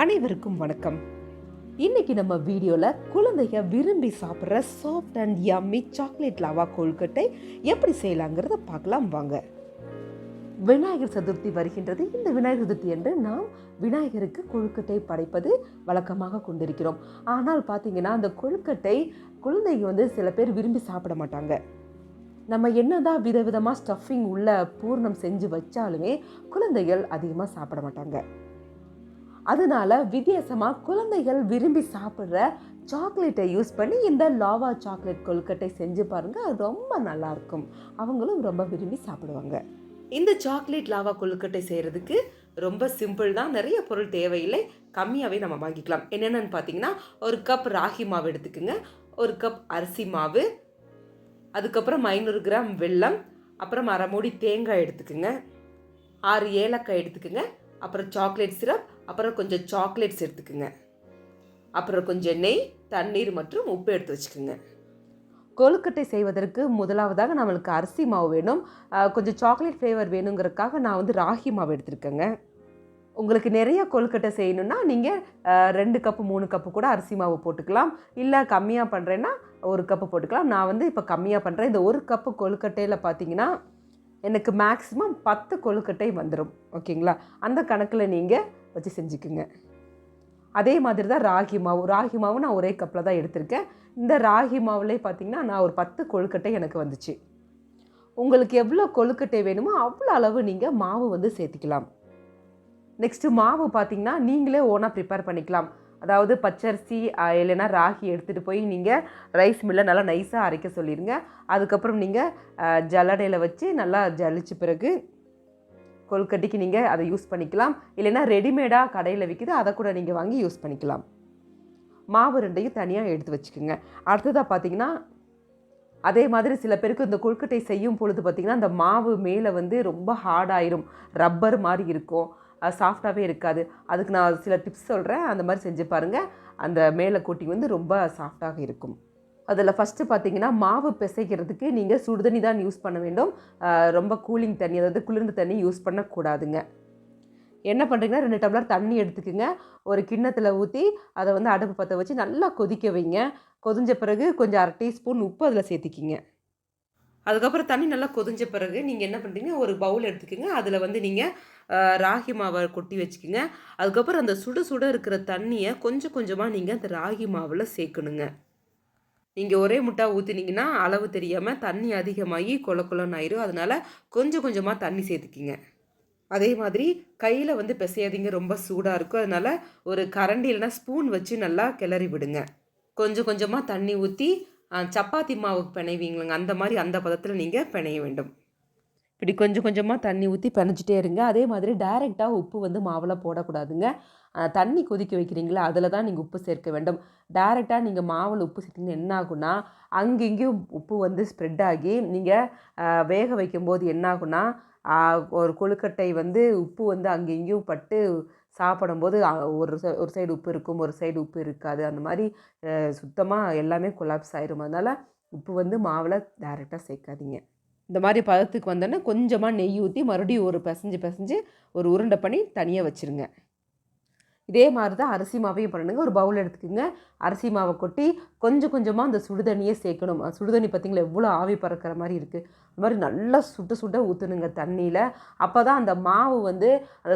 அனைவருக்கும் வணக்கம். இன்னைக்கு நம்ம வீடியோல குழந்தைங்க விரும்பி சாப்பிட்ற சாஃப்ட் அண்ட் யம்மி சாக்லேட் லவா கொழுக்கட்டை எப்படி செய்யலாங்கிறத பார்க்கலாம் வாங்க. விநாயகர் சதுர்த்தி வருகின்றது. இந்த விநாயகர் சதுர்த்தி என்று நாம் விநாயகருக்கு கொழுக்கட்டை படைப்பது வழக்கமாக கொண்டிருக்கிறோம். ஆனால் பார்த்தீங்கன்னா அந்த கொழுக்கட்டை குழந்தைங்க சில பேர் விரும்பி சாப்பிட மாட்டாங்க. நம்ம என்னதான் விதவிதமாக ஸ்டஃபிங் உள்ள பூர்ணம் செஞ்சு வச்சாலுமே குழந்தைகள் அதிகமாக சாப்பிட மாட்டாங்க. அதனால வித்தியாசமாக குழந்தைகள் விரும்பி சாப்பிட்ற சாக்லேட்டை யூஸ் பண்ணி இந்த லாவா சாக்லேட் கொழுக்கட்டை செஞ்சு பாருங்க. அது ரொம்ப நல்லா இருக்கும். அவங்களும் ரொம்ப விரும்பி சாப்பிடுவாங்க. இந்த சாக்லேட் லாவா கொழுக்கட்டை செய்கிறதுக்கு ரொம்ப சிம்பிள் தான். நிறைய பொருள் தேவையில்லை, கம்மியாகவே நம்ம வாங்கிக்கலாம். என்னென்னு பார்த்தீங்கன்னா, ஒரு கப் ராகி மாவு எடுத்துக்குங்க, ஒரு கப் அரிசி மாவு, அதுக்கப்புறம் 500 கிராம் வெல்லம், அப்புறம் அரை மூடி தேங்காய் எடுத்துக்குங்க, 6 ஏலக்காய் எடுத்துக்குங்க, அப்புறம் சாக்லேட் சிரப், அப்புறம் கொஞ்சம் சாக்லேட்ஸ் எடுத்துக்குங்க, அப்புறம் கொஞ்சம் நெய், தண்ணீர் மற்றும் உப்பு எடுத்து வச்சுக்கோங்க. கொழுக்கட்டை செய்வதற்கு முதலாவதாக நம்மளுக்கு அரிசி மாவு வேணும். கொஞ்சம் சாக்லேட் ஃப்ளேவர் வேணுங்கிறதுக்காக நான் ராகி மாவு எடுத்துருக்கேங்க. உங்களுக்கு நிறைய கொழுக்கட்டை செய்யணுன்னா நீங்கள் 2 கப்பு 3 கப்பு கூட அரிசி மாவு போட்டுக்கலாம். இல்லை கம்மியாக பண்ணுறேன்னா 1 கப்பு போட்டுக்கலாம். நான் இப்போ கம்மியாக பண்ணுறேன். இந்த 1 கப்பு கொழுக்கட்டையில் பார்த்தீங்கன்னா எனக்கு மேக்ஸிமம் 10 கொழுக்கட்டை வந்துடும். ஓகேங்களா? அந்த கணக்கில் நீங்கள் வச்சு செஞ்சுக்குங்க. அதே மாதிரி தான் ராகி மாவு நான் ஒரே கப்பில் தான் எடுத்திருக்கேன். இந்த ராகி மாவுலேயே பார்த்தீங்கன்னா நான் ஒரு 10 கொழுக்கட்டை எனக்கு வந்துச்சு. உங்களுக்கு எவ்வளோ கொழுக்கட்டை வேணுமோ அவ்வளோ அளவு நீங்கள் மாவு சேர்த்திக்கலாம். நெக்ஸ்ட்டு மாவு பார்த்தீங்கன்னா நீங்களே ஓனாக ப்ரிப்பேர் பண்ணிக்கலாம். அதாவது பச்சரிசி இல்லைன்னா ராகி எடுத்துகிட்டு போய் நீங்கள் ரைஸ் மில்லில் நல்லா நைஸாக அரைக்க சொல்லிடுங்க. அதுக்கப்புறம் நீங்கள் ஜல்லடையில் வச்சு நல்லா ஜலிச்ச பிறகு கொழுக்கட்டைக்கு நீங்கள் அதை யூஸ் பண்ணிக்கலாம். இல்லைன்னா ரெடிமேடாக கடையில் விற்கிது, அதை கூட நீங்கள் வாங்கி யூஸ் பண்ணிக்கலாம். மாவு ரெண்டையும் தனியாக எடுத்து வச்சுக்கோங்க. அடுத்ததாக பார்த்தீங்கன்னா அதே மாதிரி சில பேருக்கு இந்த கொழுக்கட்டை செய்யும் பொழுது பார்த்திங்கன்னா அந்த மாவு மேலே ரொம்ப ஹார்டாயிரும், ரப்பர் மாதிரி இருக்கும், சாஃப்டாகவே இருக்காது. அதுக்கு நான் சில டிப்ஸ் சொல்கிறேன், அந்த மாதிரி செஞ்சு பாருங்கள். அந்த மேலே கோட்டிங் ரொம்ப சாஃப்டாக இருக்கும். அதில் ஃபஸ்ட்டு பார்த்தீங்கன்னா மாவு பிசைக்கிறதுக்கு நீங்கள் சுடுதண்ணி தான் யூஸ் பண்ண வேண்டும். ரொம்ப கூலிங் தண்ணி, அதாவது குளிர்ந்த தண்ணி யூஸ் பண்ணக்கூடாதுங்க. என்ன பண்ணுறீங்கன்னா 2 டம்ளர் தண்ணி எடுத்துக்குங்க. ஒரு கிண்ணத்தில் ஊற்றி அதை அடுப்பு பற்ற வச்சு நல்லா கொதிக்க வைங்க. கொதிஞ்ச பிறகு கொஞ்சம் 1/2 டீஸ்பூன் உப்பு அதில் சேர்த்திக்கிங்க. அதுக்கப்புறம் தண்ணி நல்லா கொதிஞ்ச பிறகு நீங்கள் என்ன பண்ணுறீங்க, ஒரு பவுல் எடுத்துக்கோங்க. அதில் நீங்கள் ராகி மாவை கொட்டி வச்சுக்கோங்க. அதுக்கப்புறம் அந்த சுட சுட இருக்கிற தண்ணியை கொஞ்சம் கொஞ்சமாக நீங்கள் அந்த ராகி மாவில் சேர்க்கணுங்க. நீங்கள் ஒரே முட்டாக ஊற்றினீங்கன்னா அளவு தெரியாமல் தண்ணி அதிகமாகி கொல கொலன்னு ஆயிரும். அதனால் கொஞ்சம் கொஞ்சமாக தண்ணி சேர்த்துக்கிங்க. அதே மாதிரி கையில் பிசையாதீங்க, ரொம்ப சூடாக இருக்கும். அதனால் ஒரு கரண்டி இல்லைனா ஸ்பூன் வச்சு நல்லா கிளறி விடுங்க. கொஞ்சம் கொஞ்சமாக தண்ணி ஊற்றி சப்பாத்தி மாவுக்கு பிணைவீங்களங்க, அந்த மாதிரி அந்த பதத்தில் நீங்கள் பிணைய வேண்டும். இப்படி கொஞ்சம் கொஞ்சமாக தண்ணி ஊற்றி பிணைஞ்சிட்டே இருங்க. அதே மாதிரி டைரெக்டாக உப்பு மாவில் போடக்கூடாதுங்க. தண்ணி கொதிக்க வைக்கிறீங்களா, அதில் தான் நீங்கள் உப்பு சேர்க்க வேண்டும். டைரெக்டாக நீங்கள் மாவில் உப்பு சேர்த்திங்கன்னா என்ன ஆகுனா, அங்கெங்கேயும் உப்பு ஸ்ப்ரெட் ஆகி நீங்கள் வேக வைக்கும்போது என்ன ஆகுனா, ஒரு கொழுக்கட்டை உப்பு அங்கெங்கேயும் பட்டு சாப்பிடும்போது ஒரு சைடு உப்பு இருக்கும், ஒரு சைடு உப்பு இருக்காது. அந்த மாதிரி சுத்தமாக எல்லாமே கொலாப்ஸ் ஆயிரும். அதனால் உப்பு மாவில் டைரெக்டாக சேர்க்காதீங்க. இந்த மாதிரி பதத்துக்கு வந்தோன்னே கொஞ்சமாக நெய் ஊற்றி மறுபடியும் ஒரு பிசைஞ்சு ஒரு உருண்டை பண்ணி தனியாக வச்சுருங்க. இதே மாதிரி தான் அரிசி மாவையும் பண்ணணுங்க. ஒரு பவுல் எடுத்துக்கோங்க. அரிசி மாவை கொட்டி கொஞ்சம் கொஞ்சமாக அந்த சுடுதண்ணியே சேர்க்கணும். சுடுதண்ணி பார்த்திங்களா எவ்வளோ ஆவி பறக்கிற மாதிரி இருக்குது. அது மாதிரி நல்லா சுட ஊற்றணுங்க தண்ணியில். அப்போ தான் அந்த மாவு அந்த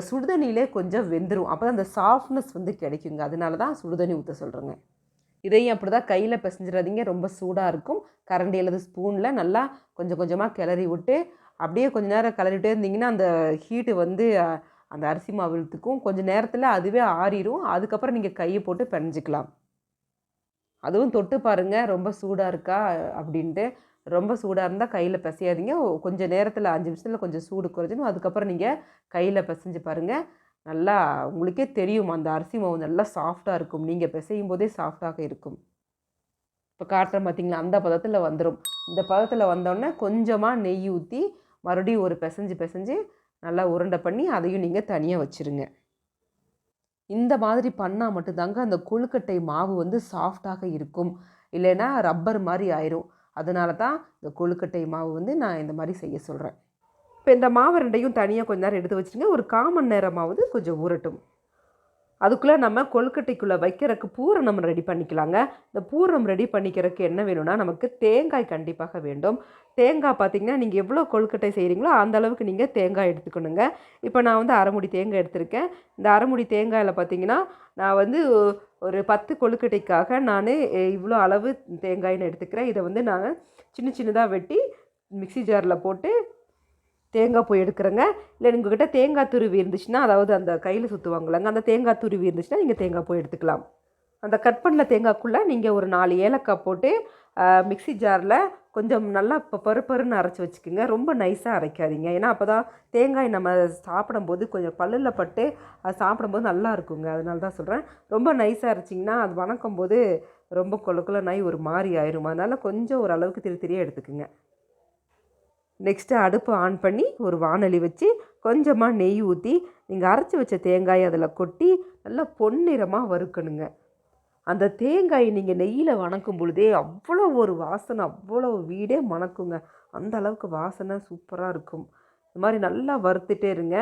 சுடுதண்ணியிலே கொஞ்சம் வெந்துடும். அப்போ தான் அந்த சாஃப்ட்னஸ் கிடைக்குங்க. அதனால தான் சுடுதண்ணி ஊற்ற சொல்கிறேங்க. இதையும் அப்படி தான் கையில் பிசைஞ்சிடாதீங்க, ரொம்ப சூடாக இருக்கும். கரண்டி அல்லது ஸ்பூனில் நல்லா கொஞ்சம் கொஞ்சமாக கிளறி விட்டு அப்படியே கொஞ்சம் நேரம் கிளறிட்டே இருந்தீங்கன்னா அந்த ஹீட்டு அந்த அரிசி மாவுத்துக்கும் கொஞ்சம் நேரத்தில் அதுவே ஆறிடும். அதுக்கப்புறம் நீங்கள் கையை போட்டு பிணைஞ்சிக்கலாம். அதுவும் தொட்டு பாருங்கள் ரொம்ப சூடாக இருக்கா அப்படின்ட்டு. ரொம்ப சூடாக இருந்தால் கையில் பிசையாதீங்க. கொஞ்சம் நேரத்தில் 5 நிமிஷத்தில் கொஞ்சம் சூடு குறைஞ்சிடும். அதுக்கப்புறம் நீங்கள் கையில் பிசைஞ்சு பாருங்கள். நல்லா உங்களுக்கே தெரியும் அந்த அரிசி மாவு நல்லா சாஃப்டாக இருக்கும். நீங்கள் பிசையும் போதே சாஃப்டாக இருக்கும். இப்போ காட்டுறேன் பார்த்தீங்களா, அந்த பதத்தில் வந்துடும். இந்த பதத்தில் வந்தோடனே கொஞ்சமாக நெய் ஊற்றி மறுபடியும் ஒரு பிசைஞ்சு நல்லா உருண்டை பண்ணி அதையும் நீங்கள் தனியாக வச்சுருங்க. இந்த மாதிரி பண்ணால் மட்டும்தாங்க அந்த கொழுக்கட்டை மாவு சாஃப்டாக இருக்கும். இல்லைன்னா ரப்பர் மாதிரி ஆயிரும். அதனால தான் இந்த கொழுக்கட்டை மாவு நான் இந்த மாதிரி செய்ய சொல்கிறேன். இப்போ இந்த மாவு ரெண்டையும் தனியாக கொஞ்ச நேரம் எடுத்து வச்சுருங்க. ஒரு 1/4 மணி நேரமாவது கொஞ்சம் ஊறட்டும். அதுக்குள்ளே நம்ம கொழுக்கட்டைக்குள்ளே வைக்கிறதுக்கு பூரணம் ரெடி பண்ணிக்கலாங்க. இந்த பூரணம் ரெடி பண்ணிக்கிறதுக்கு என்ன வேணும்னா, நமக்கு தேங்காய் கண்டிப்பாக வேண்டும். தேங்காய் பார்த்திங்கன்னா, நீங்கள் எவ்வளோ கொழுக்கட்டை செய்கிறீங்களோ அந்த அளவுக்கு நீங்கள் தேங்காய் எடுத்துக்கணுங்க. இப்போ நான் வந்து அரை மூடி தேங்காய் எடுத்திருக்கேன். இந்த அரை மூடி தேங்காயில் பார்த்திங்கன்னா, நான் வந்து ஒரு 10 கொழுக்கட்டைக்காக நான் இவ்வளோ அளவு தேங்காய்னு எடுத்துக்கிறேன். இதை வந்து நான் சின்ன சின்னதாக வெட்டி மிக்ஸி ஜாரில் போட்டு தேங்காய் பூ எடுக்கிறேங்க. இல்லை உங்கள்கிட்ட தேங்காய் துருவி இருந்துச்சுன்னா, அதாவது அந்த கையில் சுற்றுவாங்களாங்க, அந்த தேங்காய் துருவி இருந்துச்சுன்னா நீங்கள் தேங்காய் பூ எடுத்துக்கலாம். அந்த கட் பண்ண தேங்காய்க்குள்ளே நீங்கள் ஒரு 4 ஏலக்காய் போட்டு மிக்ஸி ஜாரில் கொஞ்சம் நல்லா பருன்னு அரைச்சி வச்சுக்கோங்க. ரொம்ப நைஸாக அரைக்காதீங்க. ஏன்னா அப்போ தான் தேங்காய் நம்ம சாப்பிடும்போது கொஞ்சம் பல்லில் பட்டு அது சாப்பிடும்போது நல்லா இருக்குங்க. அதனால தான் சொல்கிறேன். ரொம்ப நைஸாக அரைச்சிங்கன்னா அது வணக்கும் போது ரொம்ப கொல நாய் ஒரு மாதிரி ஆயிரும். அதனால் கொஞ்சம் ஓரளவுக்கு திரியாக எடுத்துக்குங்க. நெக்ஸ்ட்டு அடுப்பு ஆன் பண்ணி ஒரு வாணலி வச்சு கொஞ்சமாக நெய் ஊற்றி நீங்கள் அரைச்சி வச்ச தேங்காயை அதில் கொட்டி நல்லா பொன்னிறமாக வறுக்கணுங்க. அந்த தேங்காய் நீங்கள் நெய்யில் வணக்கும் பொழுதே அவ்வளோ ஒரு வாசனை, அவ்வளோ வீடே மணக்குங்க. அந்த அளவுக்கு வாசனை சூப்பராக இருக்கும். இந்த மாதிரி நல்லா வறுத்துட்டே இருங்க.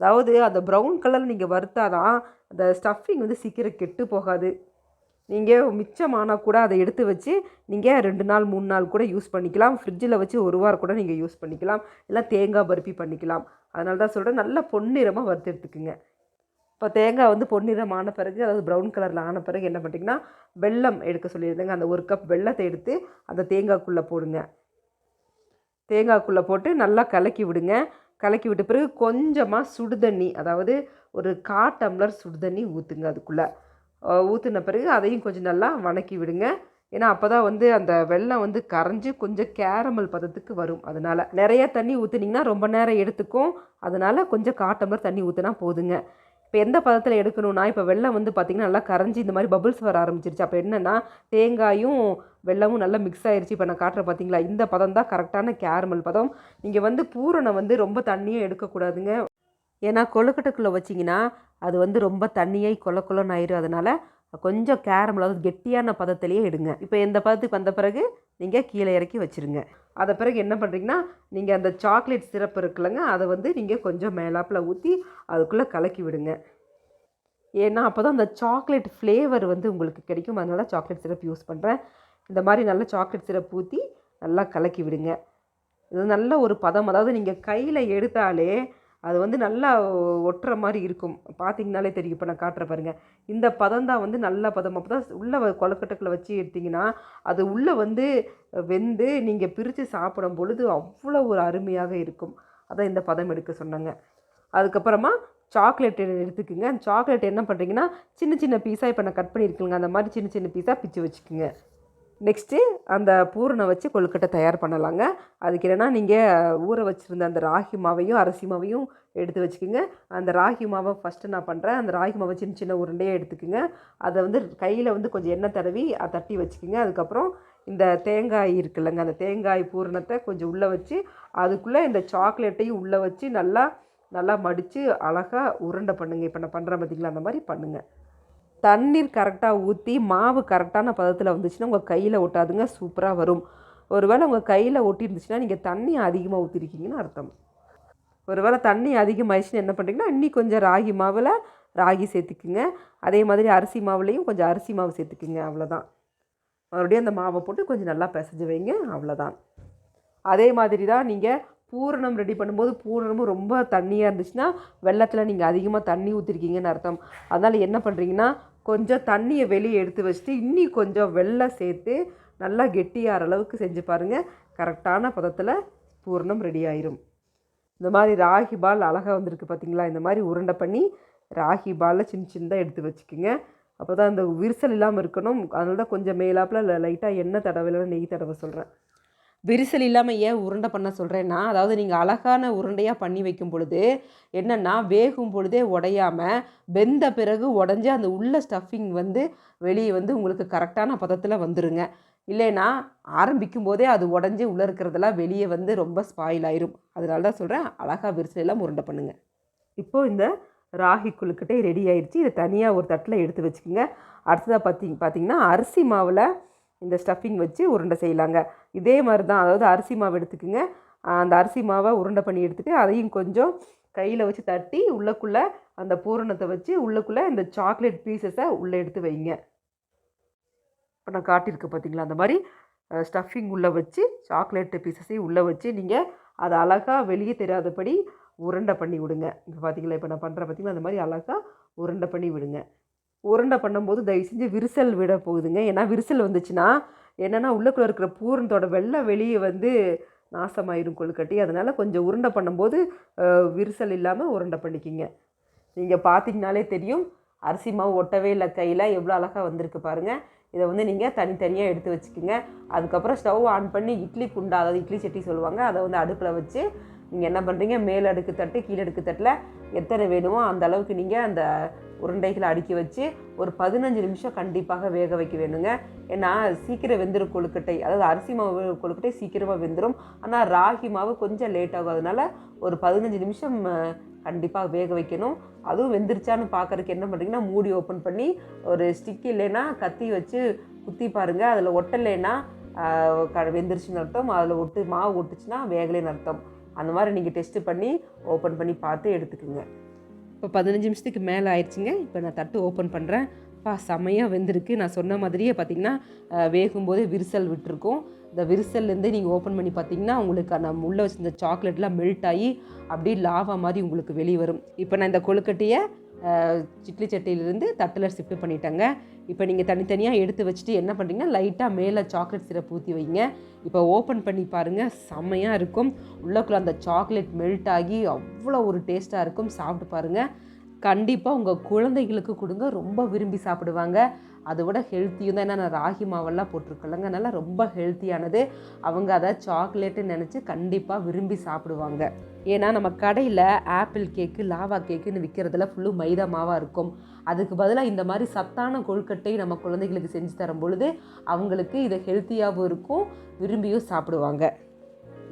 அதாவது அந்த ப்ரௌன் கலர் நீங்கள் வறுத்தாதான் அந்த ஸ்டஃபிங் வந்து சீக்கிரம் கெட்டு போகாது. நீங்கள் மிச்சமானால் கூட அதை எடுத்து வச்சு நீங்கள் 2 நாள் 3 நாள் கூட யூஸ் பண்ணிக்கலாம். ஃப்ரிட்ஜில் வச்சு 1 வாரம் கூட நீங்கள் யூஸ் பண்ணிக்கலாம். இல்லை தேங்காய் பருப்பி பண்ணிக்கலாம். அதனால தான் சொல்கிறேன், நல்லா பொன்னிறமாக வறுத்து எடுத்துக்குங்க. இப்போ தேங்காய் வந்து பொன்னிறமான பிறகு, அதாவது ப்ரௌன் கலரில் ஆன பிறகு என்ன பண்ணிட்டிங்கன்னா, வெல்லம் எடுக்க சொல்லியிருந்தேங்க. அந்த 1 கப் வெல்லத்தை எடுத்து அந்த தேங்காய்க்குள்ளே போடுங்க. தேங்காய்க்குள்ளே போட்டு நல்லா கலக்கி விடுங்க. கலக்கி விட்ட பிறகு கொஞ்சமாக சுடுதண்ணி, அதாவது ஒரு 1/4 டம்ளர் சுடுதண்ணி ஊற்றுங்க. அதுக்குள்ளே ஊற்றின பிறகு அதையும் கொஞ்சம் நல்லா வணக்கி விடுங்க. ஏன்னா அப்போ தான் வந்து அந்த வெல்லம் வந்து கரைஞ்சி கொஞ்சம் கேரமல் பதத்துக்கு வரும். அதனால் நிறைய தண்ணி ஊற்றுனீங்கன்னா ரொம்ப நேரம் எடுத்துக்கும். அதனால் கொஞ்சம் 1/4 டம்ளர் தண்ணி ஊற்றினா போதுங்க. இப்போ எந்த பதத்தில் எடுக்கணும்னா, இப்போ வெல்லம் வந்து பார்த்திங்கன்னா நல்லா கரைஞ்சி இந்த மாதிரி பபுள்ஸ் வர ஆரம்பிச்சிருச்சு. அப்போ என்னென்னா, தேங்காயும் வெல்லமும் நல்லா மிக்ஸ் ஆகிருச்சு. இப்போ நான் காட்டுறேன் பார்த்தீங்களா, இந்த பதம் தான் கரெக்டான கேரமல் பதம். நீங்கள் வந்து பூரணம் வந்து ரொம்ப தண்ணியும் எடுக்கக்கூடாதுங்க. ஏன்னா கொழுக்கட்டைக்குள்ளே வச்சிங்கன்னா அது வந்து ரொம்ப தண்ணியாகி கொலன்னு ஆயிரும். அதனால் கொஞ்சம் கேரமல், அதாவது கெட்டியான பதத்திலேயே எடுங்க. இப்போ இந்த பதத்துக்கு வந்த பிறகு நீங்கள் கீழே இறக்கி வச்சுருங்க. அதை பிறகு என்ன பண்ணுறீங்கன்னா, நீங்கள் அந்த சாக்லேட் சிரப்பு இருக்குல்லங்க, அதை வந்து நீங்கள் கொஞ்சம் மேலாப்பில் ஊற்றி அதுக்குள்ளே கலக்கி விடுங்க. ஏன்னா அப்போ தான் அந்த சாக்லேட் ஃப்ளேவர் வந்து உங்களுக்கு கிடைக்கும். அதனால சாக்லேட் சிரப் யூஸ் பண்ணுறேன். இந்த மாதிரி நல்லா சாக்லேட் சிரப் ஊற்றி நல்லா கலக்கி விடுங்க. இது நல்ல ஒரு பதம், அதாவது நீங்கள் கையில் எடுத்தாலே அது வந்து நல்லா ஒட்டுற மாதிரி இருக்கும். பார்த்திங்கனாலே தெரியும். இப்போ நான் காட்டுற பாருங்கள், இந்த பதம் தான் வந்து நல்ல பதம். அப்போ தான் உள்ளே கொழுக்கட்டைக்குள்ளே வச்சு எடுத்திங்கன்னா அது உள்ளே வந்து வெந்து நீங்கள் பிரித்து சாப்பிடும் பொழுது அவ்வளோ ஒரு அருமையாக இருக்கும். அதான் இந்த பதம் எடுக்க சொன்னாங்க. அதுக்கப்புறமா சாக்லேட் எடுத்துக்குங்க. அந்த சாக்லேட் என்ன பண்ணுறீங்கன்னா, சின்ன சின்ன பீஸாக இப்போ நான் கட் பண்ணியிருக்கேங்க, அந்த மாதிரி சின்ன சின்ன பீஸாக பிச்சு வச்சுக்குங்க. நெக்ஸ்ட்டு அந்த பூரணை வச்சு கொழுக்கட்டை தயார் பண்ணலாங்க. அதுக்கு என்னென்னா, நீங்கள் ஊற வச்சுருந்த அந்த ராகி மாவையும் அரிசி மாவையும் எடுத்து வச்சுக்கோங்க. அந்த ராகி மாவை ஃபஸ்ட்டு நான் பண்ணுறேன். அந்த ராகி மாவை சின்ன சின்ன உருண்டையாக எடுத்துக்கோங்க. அதை வந்து கையில் வந்து கொஞ்சம் எண்ணெய் தடவி அதை தட்டி வச்சுக்கோங்க. அதுக்கப்புறம் இந்த தேங்காய் இருக்குல்லங்க, அந்த தேங்காய் பூரணத்தை கொஞ்சம் உள்ளே வச்சு அதுக்குள்ளே இந்த சாக்லேட்டையும் உள்ளே வச்சு நல்லா நல்லா மடித்து அழகாக உருண்டை பண்ணுங்கள். இப்போ நான் பண்ணுறேன் பார்த்திங்களா, அந்த மாதிரி பண்ணுங்கள். தண்ணீர் கரெக்டாக ஊற்றி மாவு கரெக்டான பதத்தில் வந்துச்சுன்னா உங்கள் கையில் ஒட்டாதுங்க, சூப்பராக வரும். ஒருவேளை உங்கள் கையில் ஒட்டிருந்துச்சுன்னா நீங்கள் தண்ணி அதிகமாக ஊற்றிருக்கீங்கன்னு அர்த்தம். ஒருவேளை தண்ணி அதிகமாகிடுச்சுன்னு என்ன பண்ணுறீங்கன்னா, இன்னி கொஞ்சம் ராகி மாவில் ராகி சேர்த்துக்குங்க. அதே மாதிரி அரிசி மாவுலேயும் கொஞ்சம் அரிசி மாவு சேர்த்துக்குங்க. அவ்வளோதான். மறுபடியும் அந்த மாவை போட்டு கொஞ்சம் நல்லா பிசைஞ்சு வைங்க. அவ்வளோதான். அதே மாதிரி தான் நீங்கள் பூரணம் ரெடி பண்ணும்போது பூரணமும் ரொம்ப தண்ணியாக இருந்துச்சுன்னா வெள்ளத்தில் நீங்கள் அதிகமாக தண்ணி ஊற்றிருக்கீங்கன்னு அர்த்தம். அதனால் என்ன பண்ணுறீங்கன்னா, கொஞ்சம் தண்ணியை வெளியே எடுத்து வச்சுட்டு இன்னி கொஞ்சம் வெல்லம் சேர்த்து நல்லா கெட்டியாகிற அளவுக்கு செஞ்சு பாருங்கள். கரெக்டான பதத்தில் பூரணம் ரெடி ஆயிரும். இந்த மாதிரி ராகி பால் அழகாக வந்திருக்கு பார்த்திங்களா. இந்த மாதிரி உருண்டை பண்ணி ராகி பாலில் சின்ன சின்னதாக எடுத்து வச்சுக்கோங்க. அப்போ தான் அந்த விரிசல் இல்லாமல் இருக்கணும். அதனால தான் கொஞ்சம் மேலாப்பில் லைட்டாக எண்ணெய் தடவை நெய் தடவை சொல்கிறேன். விரிசல் இல்லாமல் ஏன் உருண்டை பண்ண சொல்கிறேன்னா, அதாவது நீங்கள் அழகான உருண்டையாக பண்ணி வைக்கும் பொழுது என்னென்னா, வேகும் பொழுதே உடையாமல் வெந்த பிறகு உடஞ்சி அந்த உள்ள ஸ்டஃபிங் வந்து வெளியே வந்து உங்களுக்கு கரெக்டான பதத்தில் வந்துருங்க. இல்லைன்னா ஆரம்பிக்கும் போதே அது உடஞ்சி உள்ளே இருக்கிறதெல்லாம் வெளியே வந்து ரொம்ப ஸ்பாயில் ஆயிரும். அதனால தான் சொல்கிறேன், அழகாக விரிசல் எல்லாம் உருண்டை பண்ணுங்கள். இப்போது இந்த ராகி கொழுக்கட்டை ரெடி ஆயிடுச்சு. இதை தனியாக ஒரு தட்டில் எடுத்து வச்சுக்கோங்க. அடுத்ததாக பார்த்திங்கன்னா அரிசி மாவில் இந்த ஸ்டஃபிங் வச்சு உருண்டை செய்யலாங்க. இதே மாதிரி தான், அதாவது அரிசி மாவு எடுத்துக்குங்க. அந்த அரிசி மாவை உருண்டை பண்ணி எடுத்துகிட்டு அதையும் கொஞ்சம் கையில் வச்சு தட்டி உள்ளக்குள்ளே அந்த பூரணத்தை வச்சு உள்ளுக்குள்ளே இந்த சாக்லேட் பீசஸை உள்ளே எடுத்து வைங்க. இப்போ நான் காட்டியிருக்கேன் பார்த்தீங்களா, அந்த மாதிரி ஸ்டஃபிங் உள்ளே வச்சு சாக்லேட்டு பீசஸையும் உள்ளே வச்சு நீங்கள் அதை அழகாக வெளியே தெரியாதபடி உருண்டை பண்ணி விடுங்க. இப்போ பார்த்தீங்களா, இப்போ நான் பண்ணுறேன் பார்த்தீங்களா, அந்த மாதிரி அழகாக உருண்டை பண்ணி விடுங்க. உருண்டை பண்ணும்போது தயவு செஞ்சு விரிசல் விட போகுதுங்க. ஏன்னா விரிசல் வந்துச்சுன்னா என்னென்னா உள்ளுக்குள்ளே இருக்கிற பூரணத்தோட வெள்ளை வெளியே வந்து நாசமாயிரும் கொழுக்கட்டி. அதனால் கொஞ்சம் உருண்டை பண்ணும்போது விரிசல் இல்லாமல் உருண்டை பண்ணிக்கிங்க. நீங்கள் பார்த்தீங்கனாலே தெரியும், அரிசி மாவு ஒட்டவே இல்லை கையில், எவ்வளோ அழகாக வந்திருக்கு பாருங்கள். இதை வந்து நீங்கள் தனித்தனியாக எடுத்து வச்சுக்கோங்க. அதுக்கப்புறம் ஸ்டவ் ஆன் பண்ணி இட்லி குண்டா, அதாவது இட்லி சட்டி சொல்லுவாங்க, அதை வந்து அடுப்பில் வச்சு நீங்கள் என்ன பண்ணுறீங்க, மேல் அடுக்கு தட்டு கீழே அடுக்கு தட்டில் எத்தனை வேணுமோ அந்த அளவுக்கு நீங்கள் அந்த உருண்டைகளை அடுக்கி வச்சு ஒரு 15 நிமிஷம் கண்டிப்பாக வேக வைக்க வேணுங்க. ஏன்னா சீக்கிரம் வெந்துடும் கொழுக்கட்டை, அதாவது அரிசி மாவு கொழுக்கட்டை சீக்கிரமாக வெந்துடும். ஆனால் ராகி மாவு கொஞ்சம் லேட் ஆகும். அதனால் ஒரு 15 நிமிஷம் கண்டிப்பாக வேக வைக்கணும். அதுவும் வெந்துருச்சான்னு பார்க்குறதுக்கு என்ன பண்ணுறீங்கன்னா, மூடி ஓப்பன் பண்ணி ஒரு ஸ்டிக் இல்லைன்னா கத்தி வச்சு குத்தி பாருங்கள். அதில் ஒட்டலைன்னா வெந்துருச்சுன்னு அர்த்தம், அதில் மாவு ஒட்டுச்சுன்னா வேகலைன்னு அர்த்தம். அந்த மாதிரி நீங்கள் டெஸ்ட்டு பண்ணி ஓப்பன் பண்ணி பார்த்து எடுத்துக்கோங்க. இப்போ 15 நிமிஷத்துக்கு மேலே ஆயிடுச்சுங்க. இப்போ நான் தட்டு ஓப்பன் பண்ணுறேன். செம்மையாக வெந்திருக்கு. நான் சொன்ன மாதிரியே பார்த்திங்கன்னா வேகும்போதே விரிசல் விட்டுருக்கும். இந்த விரிசல்லேருந்து நீங்கள் ஓப்பன் பண்ணி பார்த்தீங்கன்னா உங்களுக்கு நம்ம உள்ளே வச்சு இந்த சாக்லேட்லாம் மெல்ட் ஆகி அப்படியே லாவா மாதிரி உங்களுக்கு வெளியே வரும். இப்போ நான் இந்த கொழுக்கட்டையை இட்லி சட்டியிலேருந்து தட்டில் ஷிஃப்ட் பண்ணிட்டேங்க. இப்போ நீங்கள் தனித்தனியாக எடுத்து வச்சுட்டு என்ன பண்ணுறீங்கன்னா, லைட்டாக மேலே சாக்லேட் சிரப் ஊற்றி வைங்க. இப்போ ஓப்பன் பண்ணி பாருங்கள், செம்மையாக இருக்கும். உள்ளக்குள்ளே அந்த சாக்லேட் மெல்ட் ஆகி அவ்வளோ ஒரு டேஸ்ட்டாக இருக்கும். சாப்பிட்டு பாருங்கள், கண்டிப்பாக உங்கள் குழந்தைகளுக்கு கொடுங்க, ரொம்ப விரும்பி சாப்பிடுவாங்க. அதை விட ஹெல்த்தியும் தான். ஏன்னா நான் ராகி மாவெல்லாம் போட்டிருக்கலங்க, அதனால ரொம்ப ஹெல்த்தியானது. அவங்க அதை சாக்லேட்டுன்னு நினச்சி கண்டிப்பாக விரும்பி சாப்பிடுவாங்க. ஏன்னா நம்ம கடையில் ஆப்பிள் கேக்கு, லாவா கேக்குன்னு விற்கிறதுல ஃபுல்லும் மைதா மாவாக இருக்கும். அதுக்கு பதிலாக இந்த மாதிரி சத்தான கொழுக்கட்டை நம்ம குழந்தைகளுக்கு செஞ்சு தரும் பொழுது அவங்களுக்கு இது ஹெல்த்தியாகவும் இருக்கும், விரும்பியும் சாப்பிடுவாங்க.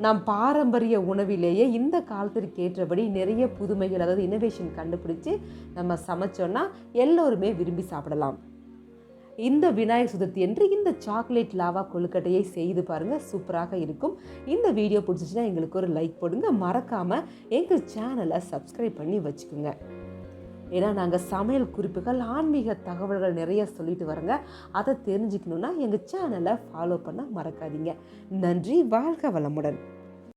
நாம் பாரம்பரிய உணவிலேயே இந்த காலத்திற்கு ஏற்றபடி நிறைய புதுமைகள், அதாவது இன்னோவேஷன் கண்டுபிடிச்சி நம்ம சமைச்சோன்னா எல்லோருமே விரும்பி சாப்பிடலாம். இந்த விநாயகர் சதுர்த்தி என்று இந்த சாக்லேட் லாவா கொழுக்கட்டையை செய்து பாருங்கள், சூப்பராக இருக்கும். இந்த வீடியோ பிடிச்சிச்சுன்னா எங்களுக்கு ஒரு லைக் போடுங்க. மறக்காமல் எங்கள் சேனலை சப்ஸ்கிரைப் பண்ணி வச்சுக்கோங்க. ஏன்னா நாங்கள் சமையல் குறிப்புகள், ஆன்மீக தகவல்கள் நிறைய சொல்லிட்டு வரோங்க. அதை தெரிஞ்சுக்கணுன்னா எங்கள் சேனலை ஃபாலோ பண்ண மறக்காதீங்க. நன்றி, வாழ்க வளமுடன்.